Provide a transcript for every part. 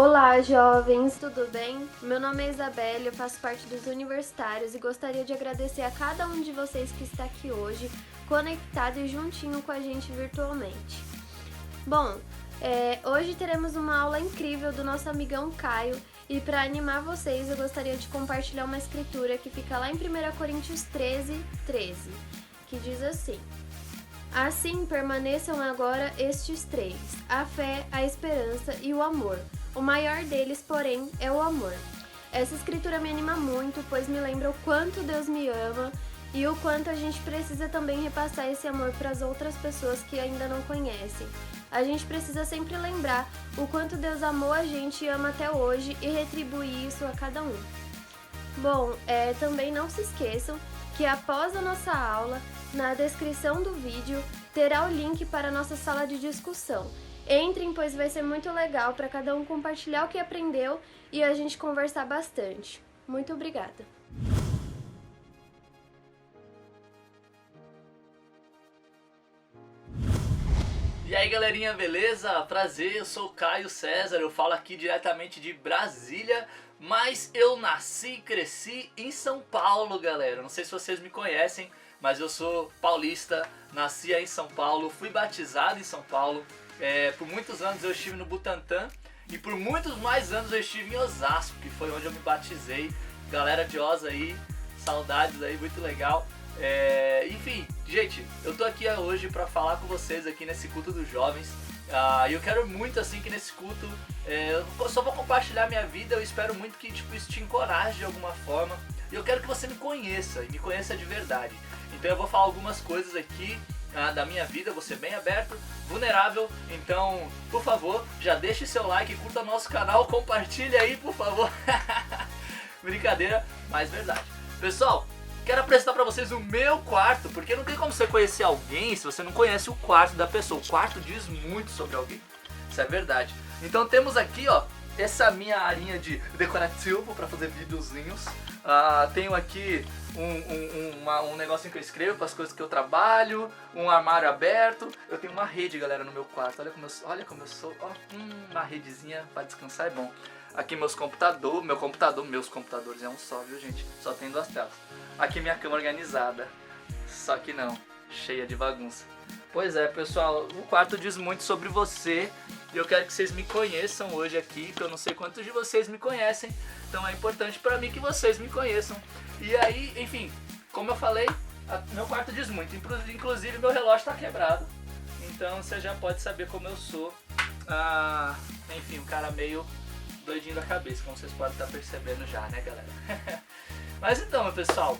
Olá, jovens, tudo bem? Meu nome é Isabelle, eu faço parte dos universitários e gostaria de agradecer a cada um de vocês que está aqui hoje, conectado e juntinho com a gente virtualmente. Bom, hoje teremos uma aula incrível do nosso amigão Caio e para animar vocês eu gostaria de compartilhar uma escritura que fica lá em 1 Coríntios 13:13, que diz assim: Assim permaneçam agora estes três, a fé, a esperança e o amor. O maior deles, porém, é o amor. Essa escritura me anima muito, pois me lembra o quanto Deus me ama e o quanto a gente precisa também repassar esse amor para as outras pessoas que ainda não conhecem. A gente precisa sempre lembrar o quanto Deus amou a gente e ama até hoje e retribuir isso a cada um. Bom, também não se esqueçam que após a nossa aula, na descrição do vídeo, terá o link para a nossa sala de discussão. Entrem, pois vai ser muito legal para cada um compartilhar o que aprendeu e a gente conversar bastante. Muito obrigada! E aí galerinha, beleza? Prazer, eu sou o Caio César, eu falo aqui diretamente de Brasília, mas eu nasci e cresci em São Paulo, galera. Não sei se vocês me conhecem, mas eu sou paulista, nasci aí em São Paulo, fui batizado em São Paulo, por muitos anos eu estive no Butantã e por muitos mais anos eu estive em Osasco, que foi onde eu me batizei. Galera de Osa aí, saudades aí, muito legal. Enfim, gente, eu tô aqui hoje pra falar com vocês aqui nesse culto dos jovens. E eu quero muito assim que nesse culto eu só vou compartilhar minha vida. Eu espero muito que isso te encoraje de alguma forma. E eu quero que você me conheça, e me conheça de verdade. Então eu vou falar algumas coisas aqui da minha vida, vou ser bem aberto, vulnerável. Então, por favor, já deixe seu like, curta nosso canal, compartilha aí, por favor. Brincadeira, mas verdade. Pessoal, quero apresentar pra vocês o meu quarto, porque não tem como você conhecer alguém se você não conhece o quarto da pessoa. O quarto diz muito sobre alguém, isso é verdade. Então temos aqui, ó, essa minha arinha de decorativo pra fazer videozinhos. Tenho aqui um negocinho que eu escrevo para as coisas que eu trabalho, um armário aberto. Eu tenho uma rede, galera, no meu quarto. Olha como eu sou, ó, uma redezinha para descansar é bom. Aqui meus computadores é um só, viu, gente? Só tem 2 telas. Aqui minha cama organizada, só que não, cheia de bagunça. Pois é, pessoal, o quarto diz muito sobre você e eu quero que vocês me conheçam hoje aqui, que eu não sei quantos de vocês me conhecem, então é importante pra mim que vocês me conheçam. E aí, enfim, como eu falei, meu quarto diz muito, inclusive meu relógio tá quebrado, então você já pode saber como eu sou. Enfim, um cara meio doidinho da cabeça, como vocês podem estar percebendo já, né, galera? Mas então, meu pessoal,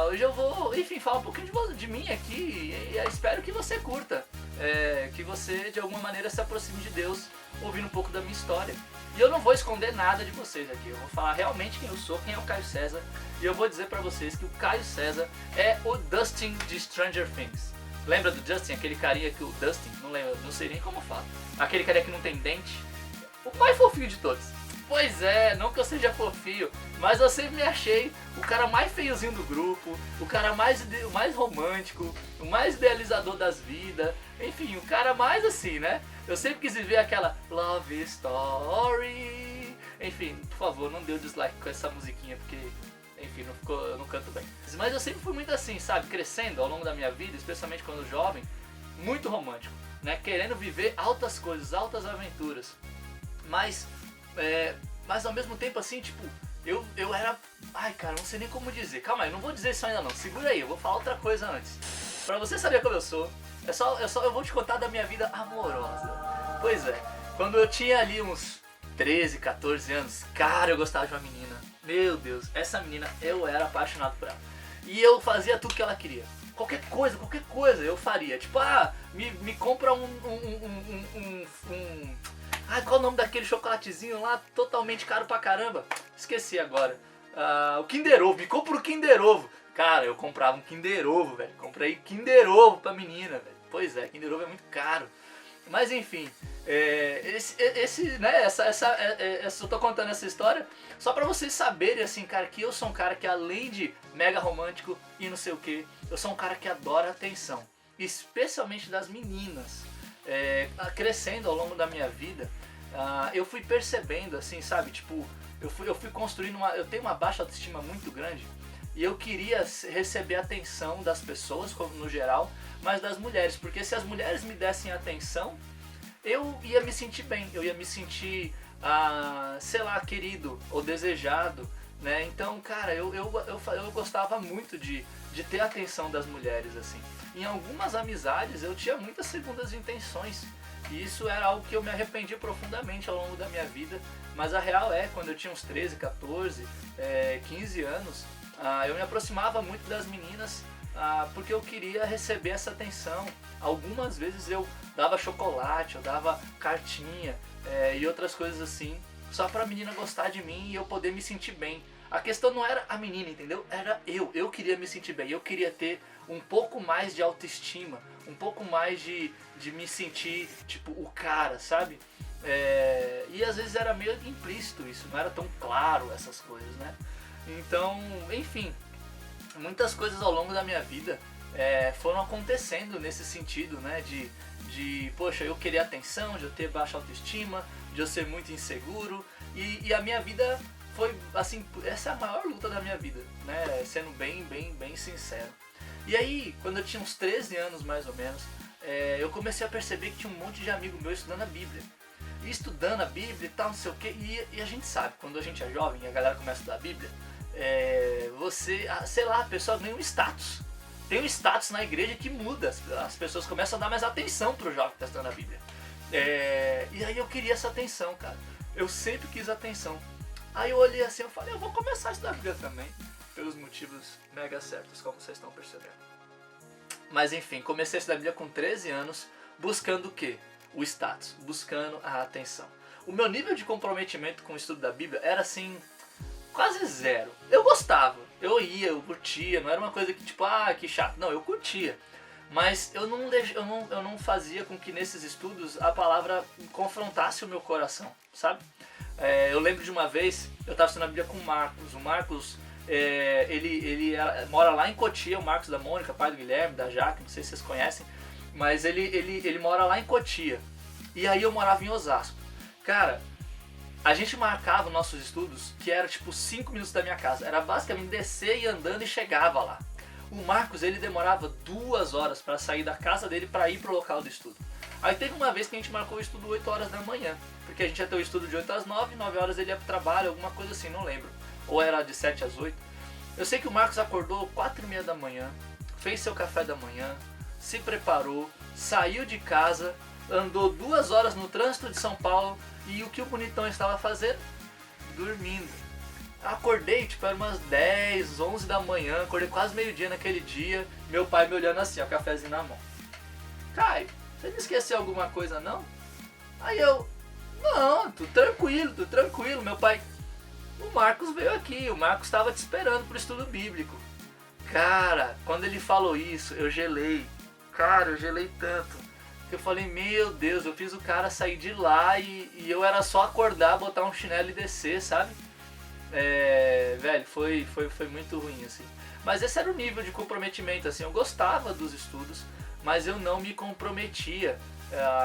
hoje eu vou, enfim, falar um pouquinho de mim aqui e espero que você curta, que você de alguma maneira se aproxime de Deus ouvindo um pouco da minha história. E eu não vou esconder nada de vocês aqui, eu vou falar realmente quem eu sou, quem é o Caio César, e eu vou dizer pra vocês que o Caio César é o Dustin de Stranger Things. Lembra do Dustin, aquele carinha que o Dustin, não lembro, não sei nem como fala, aquele carinha que não tem dente, o mais fofinho de todos. Pois é, não que eu seja fofinho, mas eu sempre me achei o cara mais feiozinho do grupo, o cara mais romântico, o mais idealizador das vidas, enfim, o cara mais assim, né? Eu sempre quis viver aquela love story. Enfim, por favor, não dê o dislike com essa musiquinha, porque, enfim, eu não canto bem. Mas eu sempre fui muito assim, sabe? Crescendo ao longo da minha vida, especialmente quando jovem, muito romântico, né? Querendo viver altas coisas, altas aventuras. Mas ao mesmo tempo assim, tipo, eu era... Ai, cara, não sei nem como dizer. Calma aí, não vou dizer isso ainda não. Segura aí, eu vou falar outra coisa antes. Pra você saber como eu sou, eu vou te contar da minha vida amorosa. Pois é, quando eu tinha ali uns 13, 14 anos, cara, eu gostava de uma menina. Meu Deus, essa menina, eu era apaixonado por ela. E eu fazia tudo que ela queria. Qualquer coisa eu faria. Tipo, me compra qual é o nome daquele chocolatezinho lá, totalmente caro pra caramba? Esqueci agora. O Kinder Ovo, me compra o Kinder Ovo. Cara, eu comprava um Kinder Ovo, velho. Comprei Kinder Ovo pra menina, velho. Pois é, Kinder Ovo é muito caro. Mas enfim, eu tô contando essa história só pra vocês saberem, assim, cara, que eu sou um cara que além de mega romântico e não sei o que, eu sou um cara que adora atenção, especialmente das meninas. Crescendo ao longo da minha vida, eu fui percebendo, assim, sabe, tipo, eu fui construindo eu tenho uma baixa autoestima muito grande, e eu queria receber a atenção das pessoas, como no geral, mas das mulheres, porque se as mulheres me dessem atenção, eu ia me sentir bem, eu ia me sentir, sei lá, querido ou desejado, né? Então, cara, eu gostava muito de ter a atenção das mulheres, assim. Em algumas amizades eu tinha muitas segundas intenções, e isso era algo que eu me arrependi profundamente ao longo da minha vida, mas a real é, quando eu tinha uns 13, 14, 15 anos, eu me aproximava muito das meninas, porque eu queria receber essa atenção. Algumas vezes eu dava chocolate, eu dava cartinha e outras coisas assim, só pra menina gostar de mim e eu poder me sentir bem. A questão não era a menina, entendeu? Era eu queria me sentir bem, eu queria ter um pouco mais de autoestima, um pouco mais de me sentir tipo o cara, sabe? E às vezes era meio implícito isso, não era tão claro essas coisas, né? Então, enfim, muitas coisas ao longo da minha vida foram acontecendo nesse sentido, né? Poxa, eu queria atenção, de eu ter baixa autoestima, de eu ser muito inseguro, e a minha vida foi, assim, essa é a maior luta da minha vida, né? Sendo bem sincero. E aí, quando eu tinha uns 13 anos mais ou menos, eu comecei a perceber que tinha um monte de amigo meu estudando a Bíblia. E estudando a Bíblia e tal, não sei o que, e a gente sabe, quando a gente é jovem e a galera começa a estudar a Bíblia, sei lá, a pessoa ganha um status. Tem um status na igreja que muda, as pessoas começam a dar mais atenção pro jovem que está estudando a Bíblia. E aí eu queria essa atenção, cara. Eu sempre quis atenção. Aí eu olhei assim, eu falei, eu vou começar a estudar a Bíblia também, pelos motivos mega certos, como vocês estão percebendo. Mas enfim, comecei a estudar a Bíblia com 13 anos, buscando o quê? O status, buscando a atenção. O meu nível de comprometimento com o estudo da Bíblia era assim, quase zero. Eu gostava, eu curtia, não era uma coisa que tipo, que chato. Não, eu curtia. Mas eu não fazia com que nesses estudos a palavra confrontasse o meu coração, sabe? Eu lembro de uma vez, eu estava estudando a Bíblia com o Marcos. O Marcos, ele mora lá em Cotia, o Marcos da Mônica, pai do Guilherme, da Jaque, não sei se vocês conhecem. Mas ele mora lá em Cotia. E aí eu morava em Osasco. Cara, a gente marcava nossos estudos, que era tipo 5 minutos da minha casa. Era basicamente descer e andando e chegava lá. O Marcos, ele demorava 2 horas para sair da casa dele para ir pro local do estudo. Aí teve uma vez que a gente marcou o estudo 8 horas da manhã. Porque a gente ia ter o estudo de 8 às 9, 9 horas ele ia pro trabalho, alguma coisa assim, não lembro. Ou era de 7 às 8. Eu sei que o Marcos acordou 4h30 da manhã, fez seu café da manhã, se preparou, saiu de casa, andou 2 horas no trânsito de São Paulo, e o que o bonitão estava fazendo? Dormindo. Acordei, tipo, era umas 10, 11 da manhã, acordei quase meio-dia naquele dia, meu pai me olhando assim, ó, cafezinho na mão. Caio, você não esqueceu alguma coisa não? Aí eu, não, tô tranquilo, meu pai, o Marcos veio aqui, o Marcos estava te esperando pro estudo bíblico. Cara, quando ele falou isso, eu gelei. Cara, eu gelei tanto. Eu falei, meu Deus, eu fiz o cara sair de lá e eu era só acordar, botar um chinelo e descer, sabe? Velho, foi muito ruim, assim. Mas esse era o nível de comprometimento, assim. Eu gostava dos estudos, mas eu não me comprometia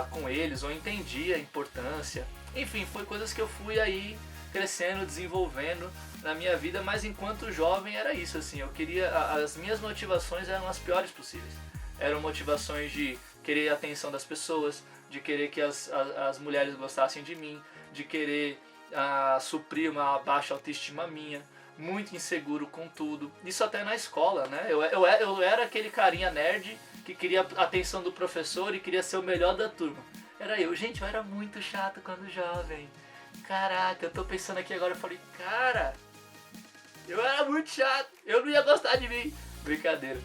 com eles, ou entendia a importância. Enfim, foi coisas que eu fui aí crescendo, desenvolvendo na minha vida, mas enquanto jovem era isso, assim. Eu queria, as minhas motivações eram as piores possíveis. Eram motivações de querer a atenção das pessoas, de querer que as mulheres gostassem de mim, de querer suprir uma baixa autoestima minha, muito inseguro com tudo. Isso até na escola, né? Eu era aquele carinha nerd que queria a atenção do professor e queria ser o melhor da turma. Era eu. Gente, eu era muito chato quando jovem. Caraca, eu tô pensando aqui agora, eu falei, cara, eu era muito chato, eu não ia gostar de mim. Brincadeira.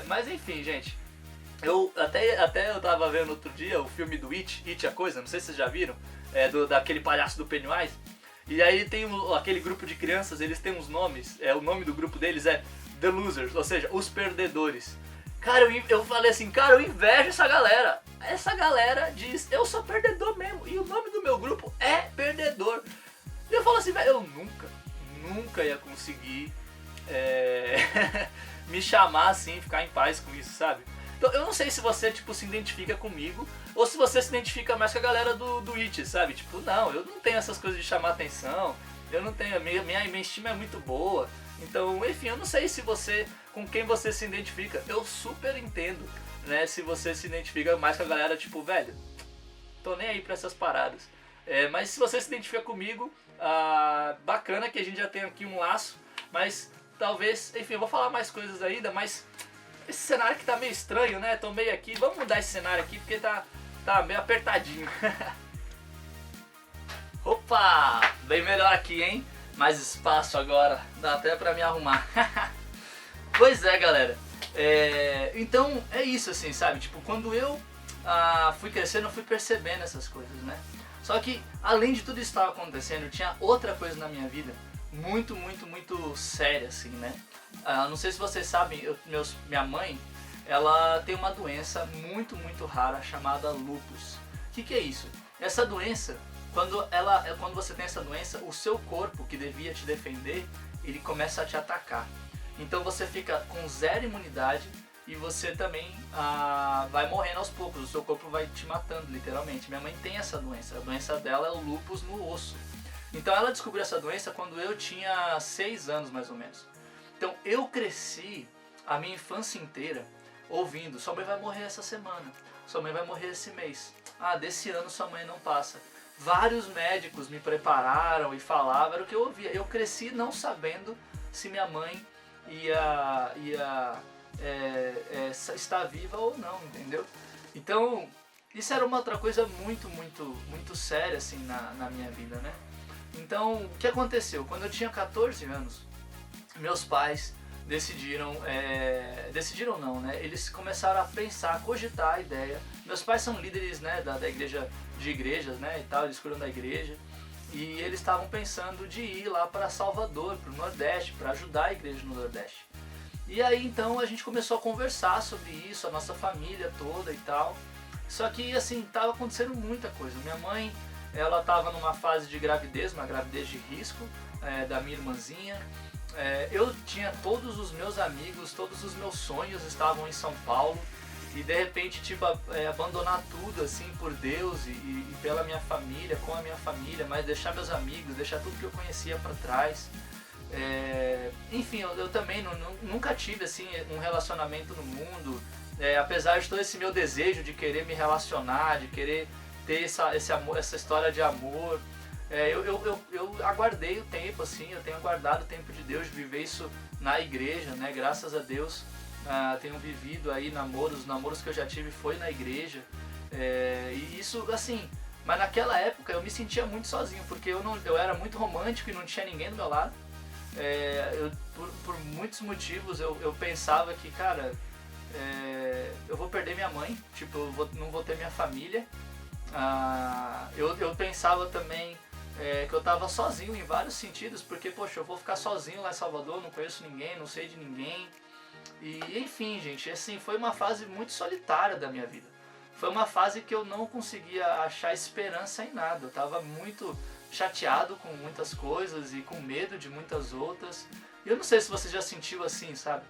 Mas enfim, gente. Eu tava vendo outro dia o filme do It a Coisa, não sei se vocês já viram, daquele palhaço do Pennywise. E aí tem aquele grupo de crianças, eles têm uns nomes, o nome do grupo deles é The Losers, ou seja, os perdedores. Cara, eu falei assim, cara, eu invejo essa galera. Essa galera diz, eu sou perdedor mesmo, e o nome do meu grupo é Perdedor. E eu falo assim, velho, eu nunca ia conseguir me chamar assim, ficar em paz com isso, sabe? Então eu não sei se você, tipo, se identifica comigo ou se você se identifica mais com a galera do It, sabe? Tipo, não, eu não tenho essas coisas de chamar atenção, eu não tenho, minha estima é muito boa. Então, enfim, eu não sei se você, com quem você se identifica. Eu super entendo, né, se você se identifica mais com a galera, tipo, velho, tô nem aí pra essas paradas. Mas se você se identifica comigo, bacana que a gente já tem aqui um laço, mas talvez, enfim, eu vou falar mais coisas ainda, mas esse cenário aqui tá meio estranho, né? Tô meio aqui, vamos mudar esse cenário aqui porque tá meio apertadinho. Opa, bem melhor aqui, hein? Mais espaço agora, dá até pra me arrumar. Pois é, galera. Então é isso, assim, sabe? Tipo, quando eu fui crescendo, eu fui percebendo essas coisas, né? Só que, além de tudo isso que estava acontecendo, tinha outra coisa na minha vida muito, muito, muito séria, assim, né? Não sei se vocês sabem, minha mãe, ela tem uma doença muito, muito rara chamada lúpus. O que é isso? Essa doença, quando você tem essa doença, o seu corpo, que devia te defender, ele começa a te atacar. Então você fica com zero imunidade e você também vai morrendo aos poucos, o seu corpo vai te matando, literalmente. Minha mãe tem essa doença, a doença dela é o lúpus no osso. Então ela descobriu essa doença quando eu tinha 6 anos, mais ou menos. Então eu cresci a minha infância inteira ouvindo: sua mãe vai morrer essa semana, sua mãe vai morrer esse mês, desse ano sua mãe não passa. Vários médicos me prepararam e falavam, era o que eu ouvia. Eu cresci não sabendo se minha mãe ia estar viva ou não, entendeu? Então isso era uma outra coisa muito, muito, muito séria, assim, na minha vida, né? Então, o que aconteceu? Quando eu tinha 14 anos, meus pais decidiram não, né? Eles começaram a pensar, a cogitar a ideia. Meus pais são líderes, né, da igreja, de igrejas, né, e tal, eles cuidam da igreja. E eles estavam pensando de ir lá para Salvador, para o Nordeste, para ajudar a igreja no Nordeste. E aí, então, a gente começou a conversar sobre isso, a nossa família toda e tal. Só que, assim, tava acontecendo muita coisa. Minha mãe, ela estava numa fase de gravidez, uma gravidez de risco, da minha irmãzinha. Eu tinha todos os meus amigos, todos os meus sonhos estavam em São Paulo. E de repente, tipo, abandonar tudo, assim, por Deus e pela minha família, com a minha família, mas deixar meus amigos, deixar tudo que eu conhecia para trás. Enfim, eu também nunca tive, assim, um relacionamento no mundo. Apesar de todo esse meu desejo de querer me relacionar, de querer ter essa história de amor, eu aguardei o tempo, assim, eu tenho aguardado o tempo de Deus, de viver isso na igreja, né? Graças a Deus, tenho vivido aí os namoros que eu já tive foi na igreja, e isso, assim, mas naquela época eu me sentia muito sozinho, porque eu era muito romântico e não tinha ninguém do meu lado. Por muitos motivos eu pensava que, cara, eu vou perder minha mãe, tipo, não vou ter minha família. Eu pensava também que eu tava sozinho em vários sentidos, porque, poxa, eu vou ficar sozinho lá em Salvador, não conheço ninguém, não sei de ninguém. E enfim, gente, assim, foi uma fase muito solitária da minha vida. Foi uma fase que eu não conseguia achar esperança em nada. Eu tava muito chateado com muitas coisas e com medo de muitas outras. E eu não sei se você já sentiu assim, sabe?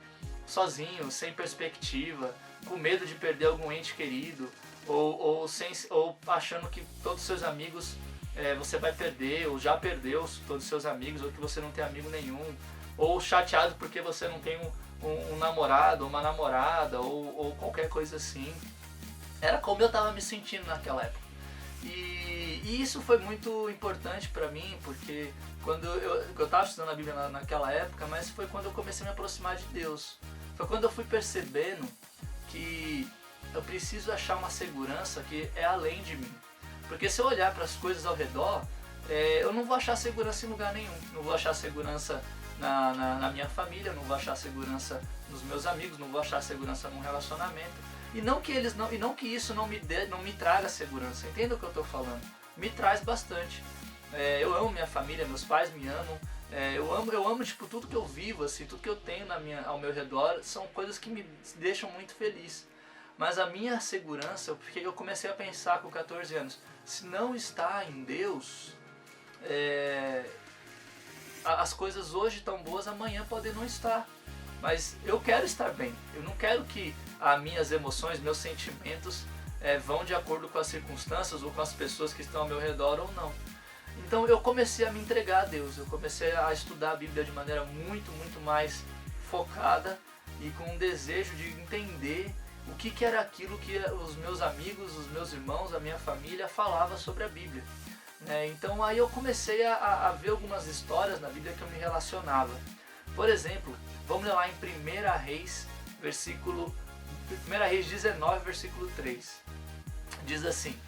Sozinho, sem perspectiva, com medo de perder algum ente querido, ou achando que todos os seus amigos você vai perder, ou já perdeu todos os seus amigos, ou que você não tem amigo nenhum, ou chateado porque você não tem um namorado, uma namorada, ou qualquer coisa assim. Era como eu estava me sentindo naquela época. E isso foi muito importante para mim, porque quando eu estava estudando a Bíblia naquela época, mas foi quando eu comecei a me aproximar de Deus. Foi quando eu fui percebendo que eu preciso achar uma segurança que é além de mim. Porque se eu olhar para as coisas ao redor, eu não vou achar segurança em lugar nenhum. Não vou achar segurança na minha família, não vou achar segurança nos meus amigos, não vou achar segurança num relacionamento. E não que isso não me traga segurança. Entenda o que eu estou falando. Me traz bastante. Eu amo minha família, meus pais me amam. Eu amo tipo, tudo que eu vivo, assim, tudo que eu tenho ao meu redor são coisas que me deixam muito feliz. Mas a minha segurança, porque eu comecei a pensar com 14 anos, se não está em Deus, as coisas hoje tão boas, amanhã podem não estar. mas eu quero estar bem. Eu não quero que as minhas emoções, meus sentimentos vão de acordo com as circunstâncias ou com as pessoas que estão ao meu redor ou não. Então eu comecei a me entregar a Deus, eu comecei a estudar a Bíblia de maneira muito, muito mais focada e com um desejo de entender o que era aquilo que os meus amigos, os meus irmãos, a minha família falava sobre a Bíblia. Então aí eu comecei a ver algumas histórias na Bíblia que eu me relacionava. Por exemplo, vamos lá em 1 Reis 19, versículo 3. Diz assim: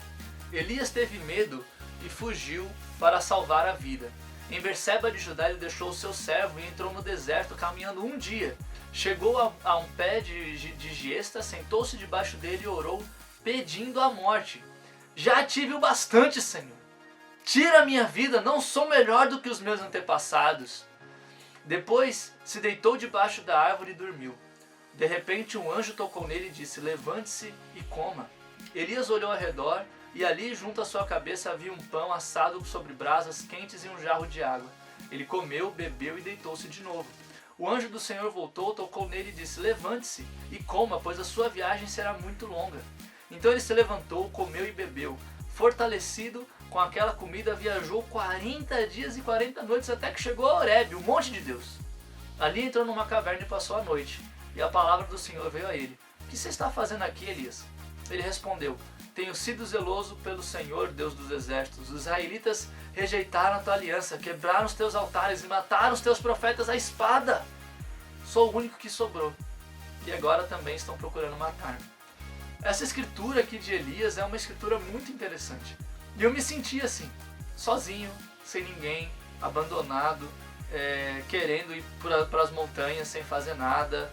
Elias teve medo e fugiu para salvar a vida. Em Berseba de Judá ele deixou o seu servo e entrou no deserto caminhando um dia. Chegou a um pé de gesta, sentou-se debaixo dele e orou, pedindo a morte. Já tive o bastante, Senhor. Tira a minha vida, não sou melhor do que os meus antepassados. Depois se deitou debaixo da árvore e dormiu. De repente um anjo tocou nele e disse: levante-se e coma. Elias olhou ao redor e ali junto à sua cabeça havia um pão assado sobre brasas quentes e um jarro de água. Ele comeu, bebeu e deitou-se de novo. O anjo do Senhor voltou, tocou nele e disse: levante-se e coma, pois a sua viagem será muito longa. Então ele se levantou, comeu e bebeu. Fortalecido com aquela comida, viajou 40 dias e 40 noites até que chegou a Horebe, o monte de Deus. Ali entrou numa caverna e passou a noite. E a palavra do Senhor veio a ele: o que você está fazendo aqui, Elias? Ele respondeu: tenho sido zeloso pelo Senhor, Deus dos exércitos. Os israelitas rejeitaram a tua aliança, quebraram os teus altares e mataram os teus profetas à espada. Sou o único que sobrou. E agora também estão procurando matar-me. Essa escritura aqui de Elias é uma escritura muito interessante. E eu me senti assim, sozinho, sem ninguém, abandonado, querendo ir para as montanhas sem fazer nada.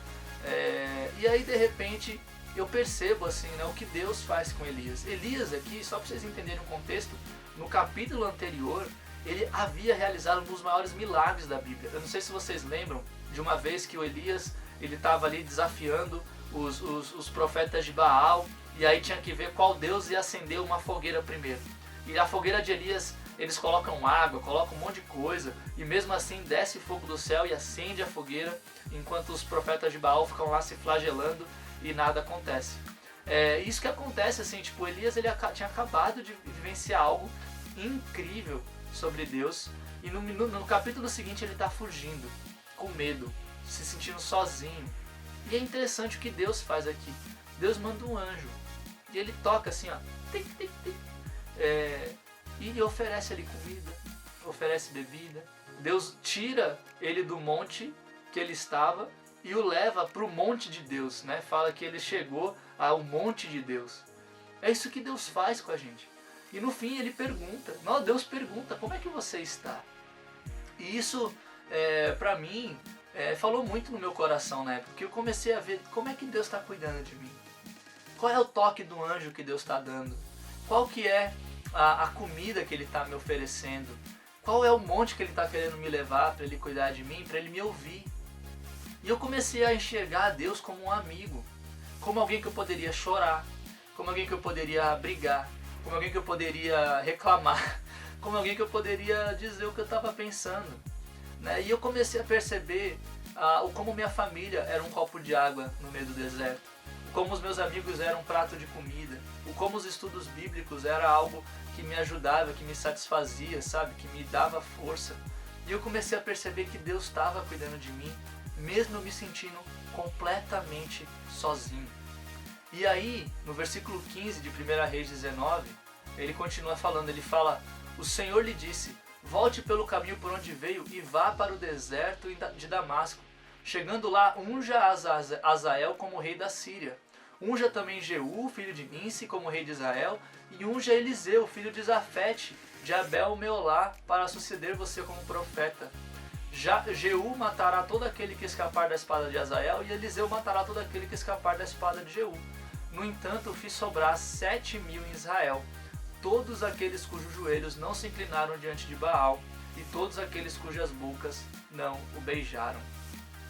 E aí de repente eu percebo assim, o que Deus faz com Elias. Elias aqui, só para vocês entenderem o contexto, no capítulo anterior, ele havia realizado um dos maiores milagres da Bíblia. Eu não sei se vocês lembram de uma vez que o Elias estava ali desafiando os profetas de Baal, e aí tinha que ver qual Deus ia acender uma fogueira primeiro. E a fogueira de Elias, eles colocam água, colocam um monte de coisa, e mesmo assim desce fogo do céu e acende a fogueira, enquanto os profetas de Baal ficam lá se flagelando e nada acontece. Isso que acontece, assim, tipo, Elias tinha acabado de vivenciar algo incrível sobre Deus, e no capítulo seguinte ele está fugindo, com medo, se sentindo sozinho. E é interessante o que Deus faz aqui. Deus manda um anjo, e ele toca assim, ó, tic, tic, tic, e oferece ali comida, oferece bebida. Deus tira ele do monte que ele estava e o leva para o monte de Deus, né? Fala que ele chegou ao monte de Deus. É isso que Deus faz com a gente. E no fim ele pergunta, Deus pergunta: como é que você está? E isso, para mim, falou muito no meu coração, né? Porque eu comecei a ver como é que Deus está cuidando de mim. Qual é o toque do anjo que Deus está dando? Qual que é a comida que ele está me oferecendo? Qual é o monte que ele está querendo me levar para ele cuidar de mim, para ele me ouvir? E eu comecei a enxergar a Deus como um amigo, como alguém que eu poderia chorar, como alguém que eu poderia brigar, como alguém que eu poderia reclamar, como alguém que eu poderia dizer o que eu estava pensando, né? E eu comecei a perceber como minha família era um copo de água no meio do deserto, como os meus amigos eram um prato de comida, como os estudos bíblicos era algo que me ajudava, que me satisfazia, sabe? Que me dava força. E eu comecei a perceber que Deus estava cuidando de mim, mesmo eu me sentindo completamente sozinho. E aí, no versículo 15 de 1 Reis 19, ele continua falando, ele fala: o Senhor lhe disse: volte pelo caminho por onde veio e vá para o deserto de Damasco. Chegando lá, unja Azael como rei da Síria. Unja também Jeú, filho de Ninsi, como rei de Israel, e unja Eliseu, filho de Zafete, de Abel-Meolá, para suceder você como profeta. Jeú matará todo aquele que escapar da espada de Azael, e Eliseu matará todo aquele que escapar da espada de Jeú. No entanto, fiz sobrar 7.000 em Israel, todos aqueles cujos joelhos não se inclinaram diante de Baal, e todos aqueles cujas bocas não o beijaram.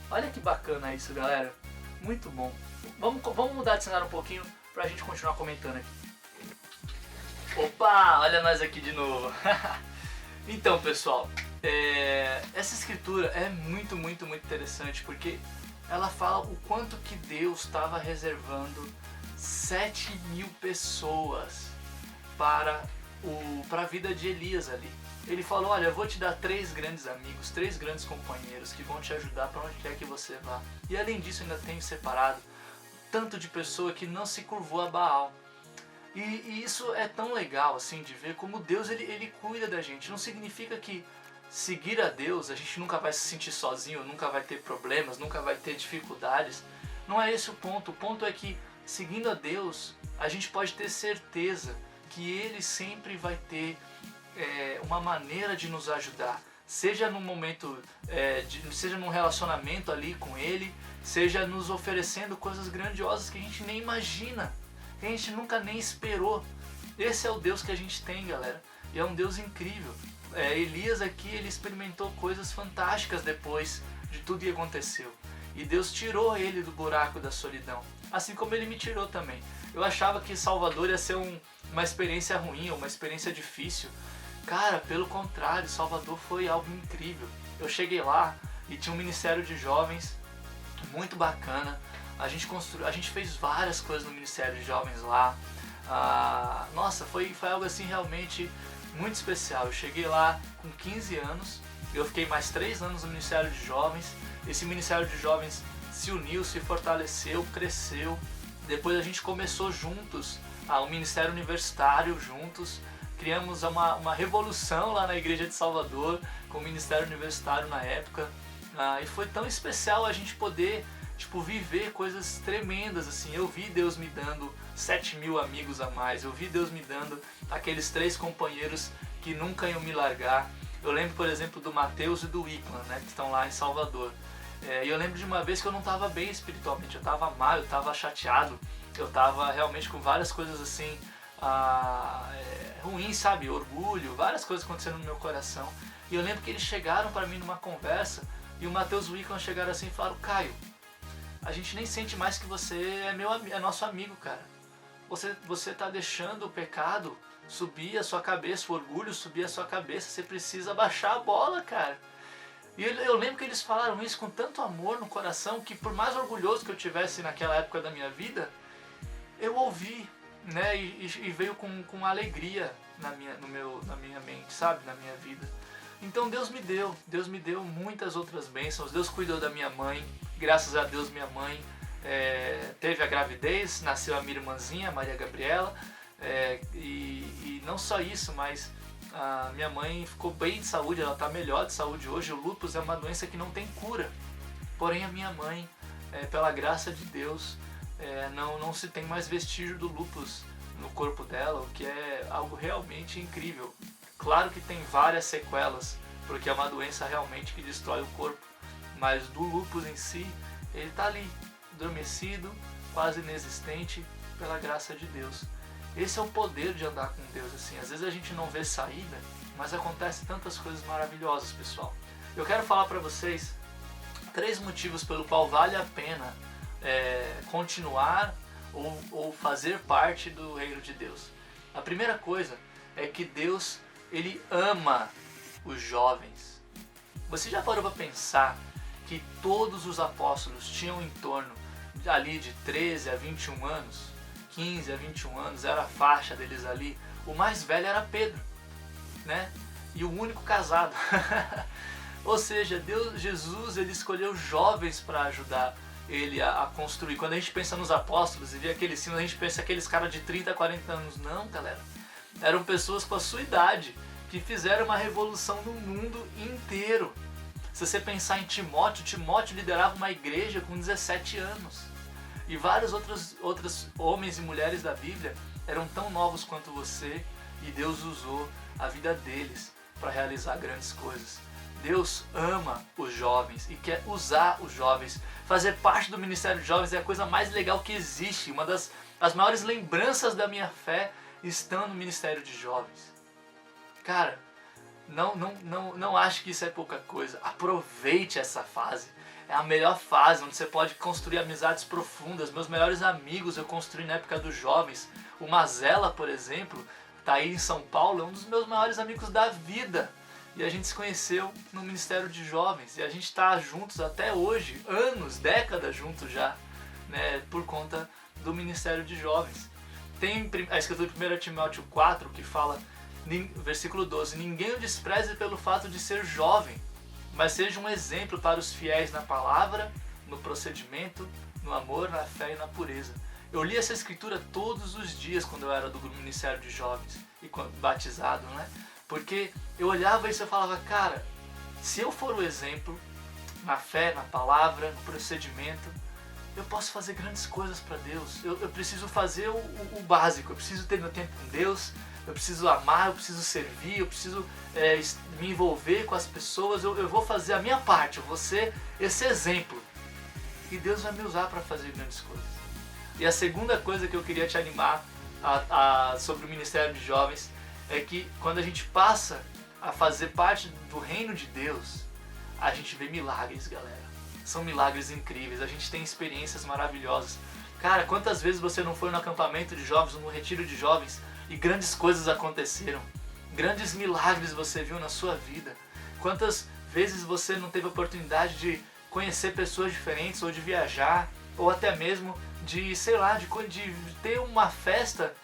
Olha que bacana isso, galera. Muito bom. Vamos mudar de cenário um pouquinho pra gente continuar comentando aqui. Opa, olha nós aqui de novo. Então, pessoal, essa escritura é muito, muito, muito interessante, porque ela fala o quanto que Deus estava reservando 7.000 pessoas para a vida de Elias ali. Ele falou, olha, eu vou te dar 3 grandes amigos, 3 grandes companheiros que vão te ajudar para onde quer que você vá. E além disso, ainda tenho separado tanto de pessoa que não se curvou a Baal. E isso é tão legal assim de ver como Deus ele cuida da gente. Não significa que seguir a Deus a gente nunca vai se sentir sozinho, nunca vai ter problemas, nunca vai ter dificuldades. Não é esse o ponto. O ponto é que seguindo a Deus a gente pode ter certeza que Ele sempre vai ter uma maneira de nos ajudar. Seja num momento, seja num relacionamento ali com Ele, seja nos oferecendo coisas grandiosas que a gente nem imagina, que a gente nunca nem esperou. Esse é o Deus que a gente tem, galera. E é um Deus incrível. Elias aqui, ele experimentou coisas fantásticas depois de tudo que aconteceu. E Deus tirou ele do buraco da solidão. Assim como ele me tirou também. Eu achava que Salvador ia ser uma experiência ruim, uma experiência difícil. Cara, pelo contrário, Salvador foi algo incrível. Eu cheguei lá e tinha um ministério de jovens muito bacana. A gente fez várias coisas no ministério de jovens lá. Nossa, foi algo assim realmente muito especial. Eu cheguei lá com 15 anos, eu fiquei mais 3 anos no ministério de jovens. Esse ministério de jovens se uniu, se fortaleceu, cresceu. Depois a gente começou juntos um ministério universitário juntos. Criamos uma revolução lá na igreja de Salvador com o ministério universitário na época. E foi tão especial a gente poder viver coisas tremendas assim. Eu vi Deus me dando 7.000 amigos a mais. Eu vi Deus me dando aqueles 3 companheiros que nunca iam me largar. Eu lembro, por exemplo, do Mateus e do Iclan, né, que estão lá em Salvador. E eu lembro de uma vez que eu não estava bem espiritualmente. Eu estava mal, eu estava chateado. Eu estava realmente com várias coisas assim ruins, sabe? Orgulho, várias coisas acontecendo no meu coração. E eu lembro que eles chegaram para mim numa conversa e o Mateus e o Iclan chegaram assim e falaram: Caio, a gente nem sente mais que você é nosso amigo, cara. Você tá deixando o pecado subir a sua cabeça, o orgulho subir a sua cabeça. Você precisa baixar a bola, cara. E eu lembro que eles falaram isso com tanto amor no coração que, por mais orgulhoso que eu tivesse naquela época da minha vida, eu ouvi, né, e veio com alegria na minha mente, sabe, na minha vida. Então Deus me deu muitas outras bênçãos. Deus cuidou da minha mãe. Graças a Deus minha mãe teve a gravidez, nasceu a minha irmãzinha, a Maria Gabriela, e não só isso, mas a minha mãe ficou bem de saúde, ela está melhor de saúde hoje. O lúpus é uma doença que não tem cura, porém a minha mãe, pela graça de Deus, não se tem mais vestígio do lúpus no corpo dela, o que é algo realmente incrível. Claro que tem várias sequelas, porque é uma doença realmente que destrói o corpo, mas do lúpus em si, ele está ali, adormecido, quase inexistente, pela graça de Deus. Esse é o poder de andar com Deus assim. Às vezes a gente não vê saída, mas acontece tantas coisas maravilhosas, pessoal. Eu quero falar para vocês 3 motivos pelo qual vale a pena continuar ou fazer parte do reino de Deus. A primeira coisa é que Deus, ele ama os jovens. Você já parou para pensar que todos os apóstolos tinham em torno ali de 13 a 21 anos? 15 a 21 anos era a faixa deles ali. O mais velho era Pedro, né? E o único casado. Ou seja, Jesus, ele escolheu jovens para ajudar ele a construir. Quando a gente pensa nos apóstolos e vê aqueles símbolos, a gente pensa aqueles caras de 30 a 40 anos. Não, galera. Eram pessoas com a sua idade que fizeram uma revolução no mundo inteiro. Se você pensar em Timóteo liderava uma igreja com 17 anos. E vários outros homens e mulheres da Bíblia eram tão novos quanto você, e Deus usou a vida deles para realizar grandes coisas. Deus ama os jovens e quer usar os jovens. Fazer parte do Ministério de Jovens é a coisa mais legal que existe. Uma das maiores lembranças da minha fé estão no Ministério de Jovens. Cara, não acho que isso é pouca coisa. Aproveite essa fase. É a melhor fase, onde você pode construir amizades profundas. Meus melhores amigos eu construí na época dos jovens. O Mazela, por exemplo, está aí em São Paulo, é um dos meus maiores amigos da vida. E a gente se conheceu no Ministério de Jovens. E a gente está juntos até hoje, anos, décadas juntos já, né, por conta do Ministério de Jovens. Tem a escritura de 1 Timóteo 4 que fala, versículo 12, ninguém o despreze pelo fato de ser jovem, mas seja um exemplo para os fiéis na palavra, no procedimento, no amor, na fé e na pureza. Eu li essa escritura todos os dias quando eu era do Ministério de Jovens e batizado, né? Porque eu olhava isso e eu falava, cara, se eu for o exemplo na fé, na palavra, no procedimento, eu posso fazer grandes coisas para Deus. Eu preciso fazer o básico, eu preciso ter meu tempo com Deus, eu preciso amar, eu preciso servir, eu preciso me envolver com as pessoas, eu vou fazer a minha parte, eu vou ser esse exemplo. E Deus vai me usar para fazer grandes coisas. E a segunda coisa que eu queria te animar sobre o Ministério de Jovens é que quando a gente passa a fazer parte do reino de Deus, a gente vê milagres, galera. São milagres incríveis, a gente tem experiências maravilhosas. Cara, quantas vezes você não foi no acampamento de jovens ou no retiro de jovens e grandes coisas aconteceram? Grandes milagres você viu na sua vida. Quantas vezes você não teve a oportunidade de conhecer pessoas diferentes ou de viajar, ou até mesmo de, sei lá, de ter uma festa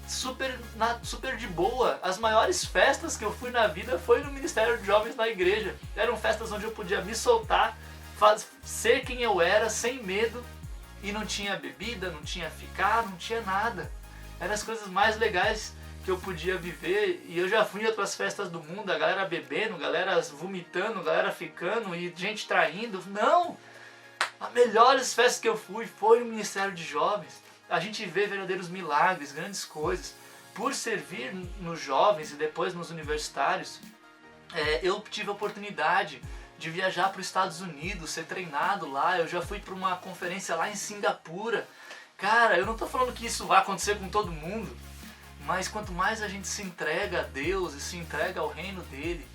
super de boa. As maiores festas que eu fui na vida foi no Ministério de Jovens na igreja. Eram festas onde eu podia me soltar, ser quem eu era, sem medo, e não tinha bebida, não tinha ficar, não tinha nada. Eram as coisas mais legais que eu podia viver. E eu já fui em outras festas do mundo, a galera bebendo, a galera vomitando, a galera ficando e gente traindo. Não! As melhores festas que eu fui foi no Ministério de Jovens. A gente vê verdadeiros milagres, grandes coisas. Por servir nos jovens e depois nos universitários, eu tive a oportunidade de viajar para os Estados Unidos, ser treinado lá. Eu já fui para uma conferência lá em Singapura. Cara, eu não estou falando que isso vai acontecer com todo mundo, mas quanto mais a gente se entrega a Deus e se entrega ao reino dele,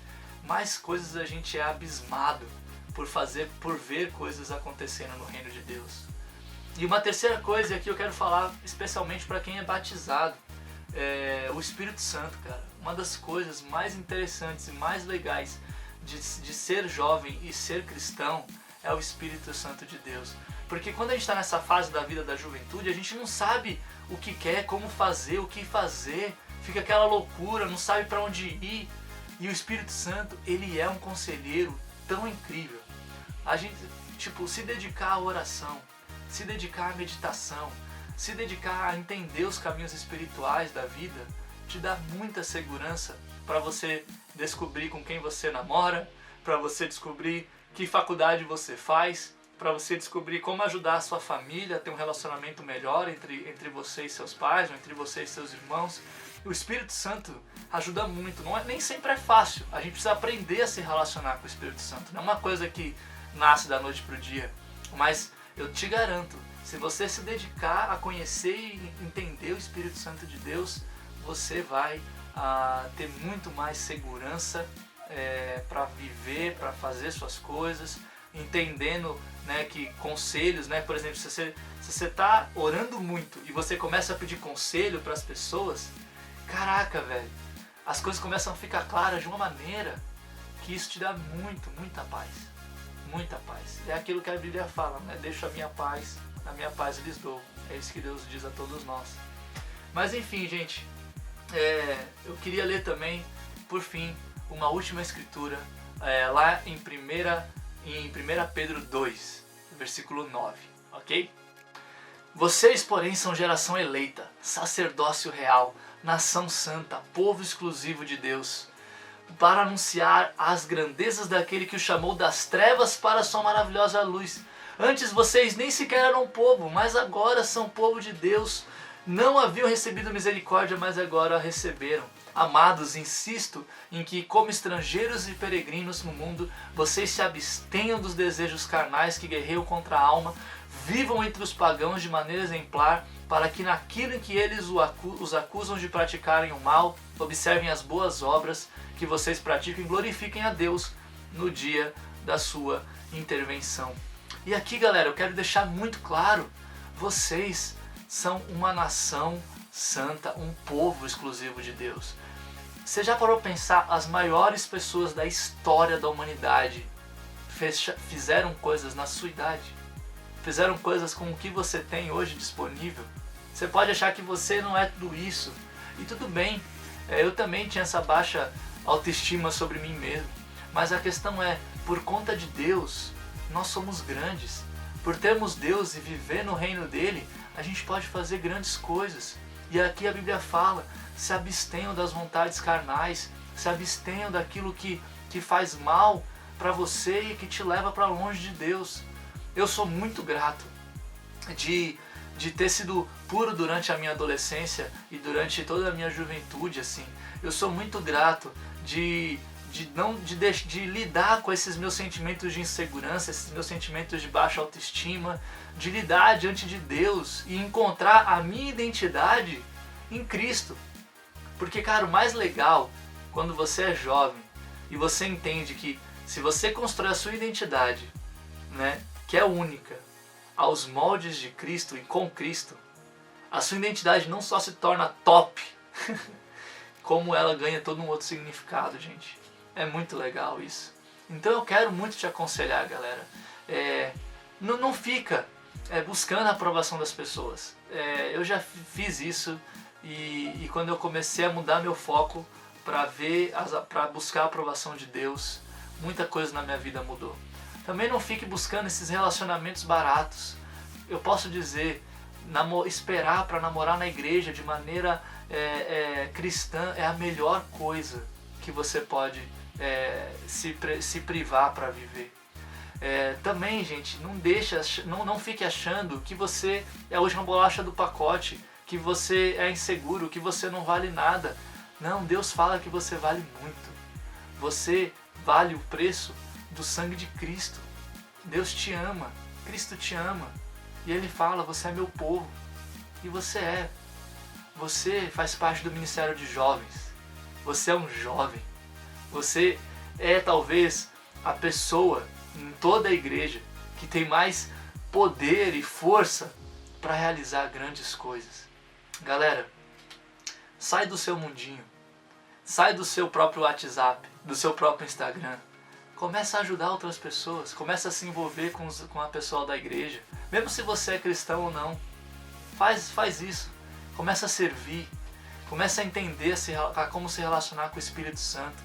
mais coisas a gente é abismado por ver coisas acontecendo no reino de Deus. E uma terceira coisa que eu quero falar especialmente para quem é batizado, é o Espírito Santo, cara. Uma das coisas mais interessantes e mais legais de ser jovem e ser cristão é o Espírito Santo de Deus. Porque quando a gente está nessa fase da vida da juventude, a gente não sabe o que quer, como fazer, o que fazer, fica aquela loucura, não sabe para onde ir. E o Espírito Santo, ele é um conselheiro tão incrível. A gente, se dedicar à oração, se dedicar à meditação, se dedicar a entender os caminhos espirituais da vida, te dá muita segurança para você descobrir com quem você namora, para você descobrir que faculdade você faz, para você descobrir como ajudar a sua família a ter um relacionamento melhor entre você e seus pais, ou entre você e seus irmãos. O Espírito Santo ajuda muito, nem sempre é fácil, a gente precisa aprender a se relacionar com o Espírito Santo, não é uma coisa que nasce da noite para o dia, mas eu te garanto, se você se dedicar a conhecer e entender o Espírito Santo de Deus, você vai ter muito mais segurança para viver, para fazer suas coisas, entendendo, né, que conselhos, né, por exemplo, se você está orando muito e você começa a pedir conselho para as pessoas, caraca, velho, as coisas começam a ficar claras de uma maneira que isso te dá muita paz. Muita paz. É aquilo que a Bíblia fala, né? Deixo a minha paz lhes dou. É isso que Deus diz a todos nós. Mas enfim, gente, eu queria ler também, por fim, uma última escritura, lá em 1 Pedro 2, versículo 9, ok? Vocês, porém, são geração eleita, sacerdócio real, nação santa, povo exclusivo de Deus, para anunciar as grandezas daquele que o chamou das trevas para a sua maravilhosa luz. Antes vocês nem sequer eram povo, mas agora são povo de Deus. Não haviam recebido misericórdia, mas agora a receberam. Amados, insisto em que, como estrangeiros e peregrinos no mundo, vocês se abstenham dos desejos carnais que guerreiam contra a alma, vivam entre os pagãos de maneira exemplar, para que naquilo em que eles os acusam de praticarem o mal, observem as boas obras que vocês praticam e glorifiquem a Deus no dia da sua intervenção. E aqui, galera, eu quero deixar muito claro, vocês são uma nação santa, um povo exclusivo de Deus. Você já parou para pensar, as maiores pessoas da história da humanidade fizeram coisas na sua idade? Fizeram coisas com o que você tem hoje disponível? Você pode achar que você não é tudo isso, e tudo bem, eu também tinha essa baixa autoestima sobre mim mesmo, mas a questão é, por conta de Deus, nós somos grandes. Por termos Deus e viver no reino dele, a gente pode fazer grandes coisas. E aqui a Bíblia fala, se abstenham das vontades carnais, se abstenham daquilo que faz mal para você e que te leva para longe de Deus. Eu sou muito grato de ter sido puro durante a minha adolescência e durante toda a minha juventude, assim. Eu sou muito grato de lidar com esses meus sentimentos de insegurança, esses meus sentimentos de baixa autoestima, de lidar diante de Deus e encontrar a minha identidade em Cristo. Porque, cara, o mais legal, quando você é jovem e você entende que se você constrói a sua identidade, né, que é única, aos moldes de Cristo e com Cristo, a sua identidade não só se torna top, como ela ganha todo um outro significado, gente. É muito legal isso. Então eu quero muito te aconselhar, galera. Não fica buscando a aprovação das pessoas. Eu já fiz isso e quando eu comecei a mudar meu foco para buscar a aprovação de Deus, muita coisa na minha vida mudou. Também não fique buscando esses relacionamentos baratos. Eu posso dizer, esperar para namorar na igreja de maneira cristã é a melhor coisa que você pode se privar para viver. Também, gente, não fique achando que você é a última bolacha do pacote, que você é inseguro, que você não vale nada. Não, Deus fala que você vale muito. Você vale o preço do sangue de Cristo. Deus te ama, Cristo te ama. E Ele fala, você é meu povo. E você é. Você faz parte do ministério de jovens. Você é um jovem. Você é talvez a pessoa em toda a igreja que tem mais poder e força para realizar grandes coisas. Galera, sai do seu mundinho. Sai do seu próprio WhatsApp, do seu próprio Instagram. Começa a ajudar outras pessoas. Começa a se envolver com a pessoa da igreja. Mesmo se você é cristão ou não. Faz isso. Começa a servir. Começa a entender como se relacionar com o Espírito Santo.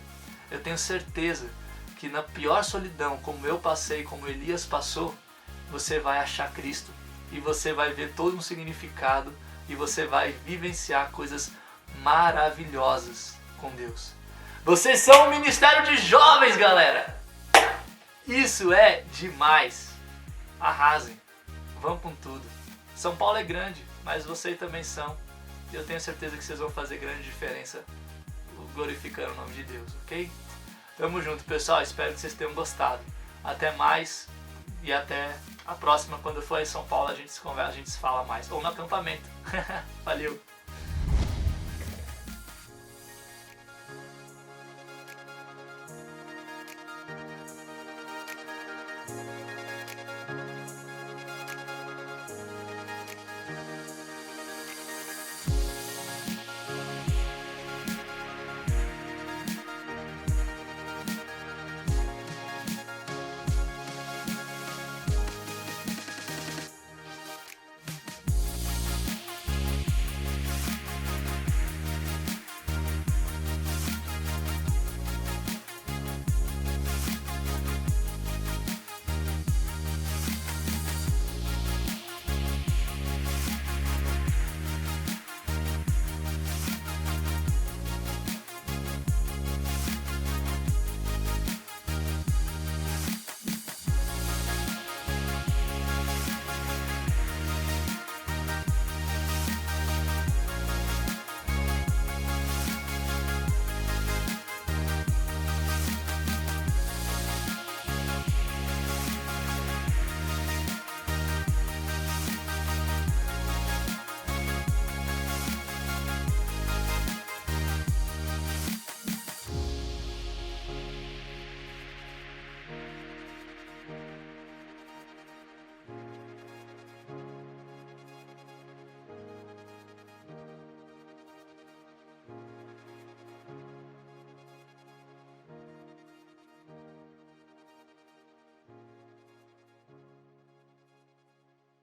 Eu tenho certeza que na pior solidão, como eu passei, como Elias passou, você vai achar Cristo. E você vai ver todo um significado. E você vai vivenciar coisas maravilhosas com Deus. Vocês são um ministério de jovens, galera! Isso é demais! Arrasem! Vão com tudo! São Paulo é grande, mas vocês também são. E eu tenho certeza que vocês vão fazer grande diferença glorificando o nome de Deus, ok? Tamo junto, pessoal. Espero que vocês tenham gostado. Até mais e até a próxima. Quando for em São Paulo a gente se fala mais. Ou no acampamento. Valeu!